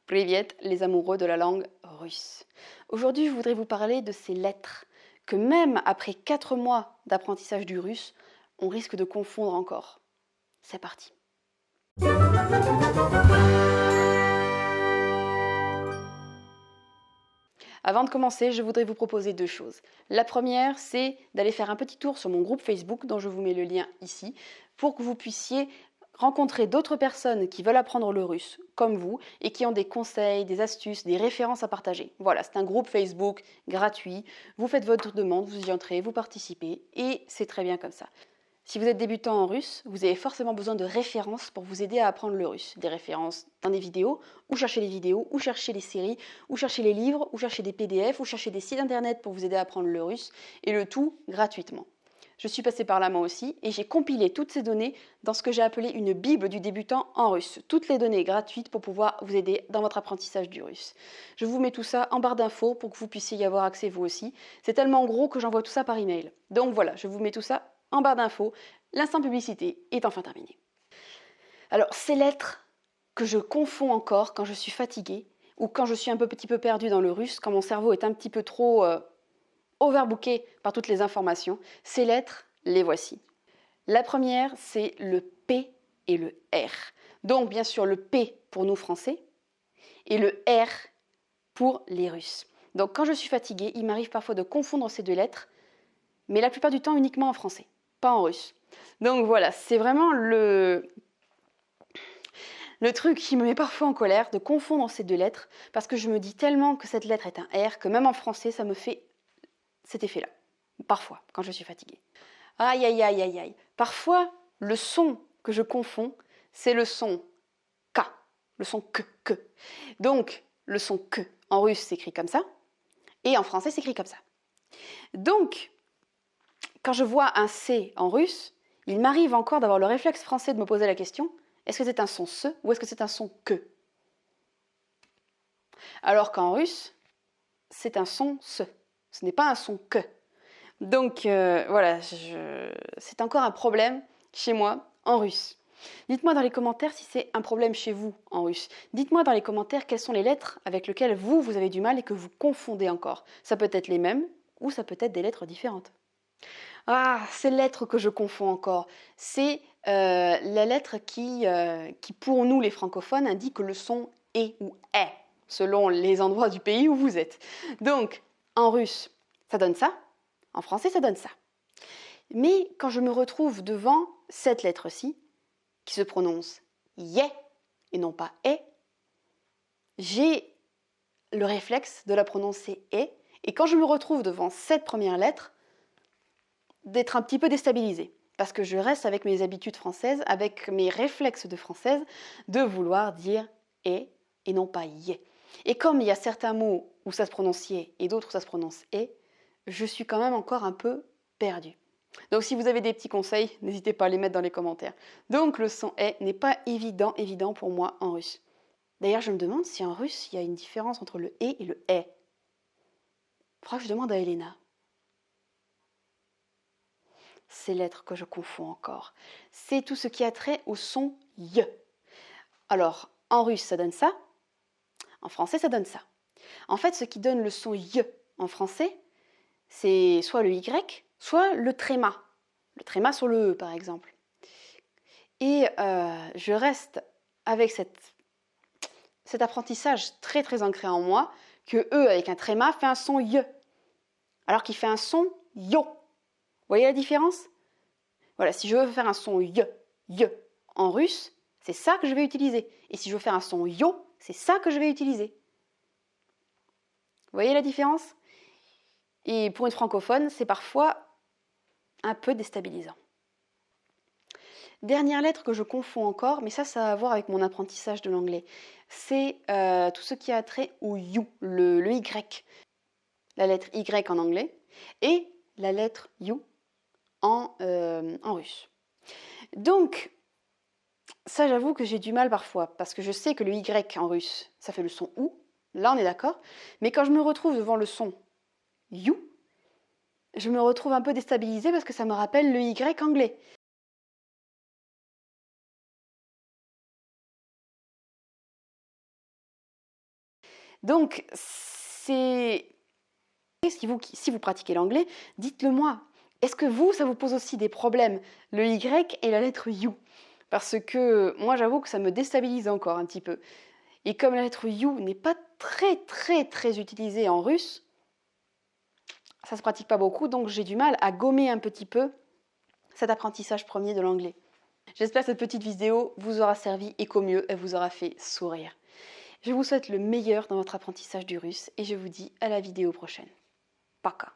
Привет les amoureux de la langue russe. Aujourd'hui, je voudrais vous parler de ces lettres que même après 4 mois d'apprentissage du russe, on risque de confondre encore. C'est parti. Avant de commencer, je voudrais vous proposer 2 choses. La première, c'est d'aller faire un petit tour sur mon groupe Facebook, dont je vous mets le lien ici, pour que vous puissiez rencontrer d'autres personnes qui veulent apprendre le russe, comme vous, et qui ont des conseils, des astuces, des références à partager. Voilà, c'est un groupe Facebook gratuit. Vous faites votre demande, vous y entrez, vous participez, et c'est très bien comme ça. Si vous êtes débutant en russe, vous avez forcément besoin de références pour vous aider à apprendre le russe. Des références dans des vidéos, ou chercher les vidéos, ou chercher les séries, ou chercher les livres, ou chercher des PDF, ou chercher des sites internet pour vous aider à apprendre le russe, et le tout gratuitement. Je suis passée par là moi aussi, et j'ai compilé toutes ces données dans ce que j'ai appelé une Bible du débutant en russe. Toutes les données gratuites pour pouvoir vous aider dans votre apprentissage du russe. Je vous mets tout ça en barre d'infos pour que vous puissiez y avoir accès vous aussi. C'est tellement gros que j'envoie tout ça par email. Donc voilà, je vous mets tout ça en barre d'infos. L'instant publicité est enfin terminé. Alors, ces lettres que je confonds encore quand je suis fatiguée ou quand je suis un petit peu perdue dans le russe, quand mon cerveau est un petit peu trop overbooké par toutes les informations, ces lettres, les voici. La première, c'est le P et le R. Donc, bien sûr, le P pour nous Français et le R pour les Russes. Donc, quand je suis fatiguée, il m'arrive parfois de confondre ces 2 lettres, mais la plupart du temps uniquement en français, pas en russe. Donc voilà, c'est vraiment le truc qui me met parfois en colère de confondre ces 2 lettres parce que je me dis tellement que cette lettre est un R que même en français, ça me fait cet effet-là. Parfois, quand je suis fatiguée. Aïe, aïe, aïe, aïe, aïe. Parfois, le son que je confonds, c'est le son K, le son que. Donc, le son que en russe s'écrit comme ça et en français s'écrit comme ça. Donc, quand je vois un C en russe, il m'arrive encore d'avoir le réflexe français de me poser la question, est-ce que c'est un son se ou est-ce que c'est un son que? Alors qu'en russe, c'est un son se. Ce n'est pas un son que. Donc voilà, c'est encore un problème chez moi en russe. Dites-moi dans les commentaires si c'est un problème chez vous en russe. Dites-moi dans les commentaires quelles sont les lettres avec lesquelles vous avez du mal et que vous confondez encore. Ça peut être les mêmes ou ça peut être des lettres différentes. Ah, ces lettres que je confonds encore. C'est la lettre qui, pour nous les francophones, indique le son et ou est, selon les endroits du pays où vous êtes. Donc, en russe, ça donne ça. En français, ça donne ça. Mais quand je me retrouve devant cette lettre-ci, qui se prononce ye et non pas e, j'ai le réflexe de la prononcer e. Et quand je me retrouve devant cette première lettre, d'être un petit peu déstabilisée. Parce que je reste avec mes habitudes françaises, avec mes réflexes de française, de vouloir dire et non pas ye. Et comme il y a certains mots où ça se prononce ye et d'autres où ça se prononce e, je suis quand même encore un peu perdue. Donc si vous avez des petits conseils, n'hésitez pas à les mettre dans les commentaires. Donc le son e n'est pas évident pour moi en russe. D'ailleurs, je me demande si en russe, il y a une différence entre le e et le e. Il faudra que je demande à Elena. Ces lettres que je confonds encore. C'est tout ce qui a trait au son y. Alors, en russe, ça donne ça. En français, ça donne ça. En fait, ce qui donne le son y en français, c'est soit le y, soit le tréma. Le tréma sur le e, par exemple. Et je reste avec cet apprentissage très très ancré en moi que e avec un tréma fait un son y, alors qu'il fait un son yo. Vous voyez la différence? Voilà, si je veux faire un son y en russe, c'est ça que je vais utiliser. Et si je veux faire un son yo, c'est ça que je vais utiliser. Vous voyez la différence? Et pour une francophone, c'est parfois un peu déstabilisant. Dernière lettre que je confonds encore, mais ça a à voir avec mon apprentissage de l'anglais. C'est tout ce qui a trait au you, le Y. La lettre Y en anglais et la lettre you en russe. Donc, ça j'avoue que j'ai du mal parfois, parce que je sais que le Y en russe, ça fait le son OU, là on est d'accord, mais quand je me retrouve devant le son you, je me retrouve un peu déstabilisée parce que ça me rappelle le Y anglais. Donc, si vous pratiquez l'anglais, dites-le moi. Est-ce que ça vous pose aussi des problèmes, le Y et la lettre You? Parce que moi, j'avoue que ça me déstabilise encore un petit peu. Et comme la lettre You n'est pas très utilisée en russe, ça se pratique pas beaucoup, donc j'ai du mal à gommer un petit peu cet apprentissage premier de l'anglais. J'espère que cette petite vidéo vous aura servi et qu'au mieux, elle vous aura fait sourire. Je vous souhaite le meilleur dans votre apprentissage du russe et je vous dis à la vidéo prochaine. Пока!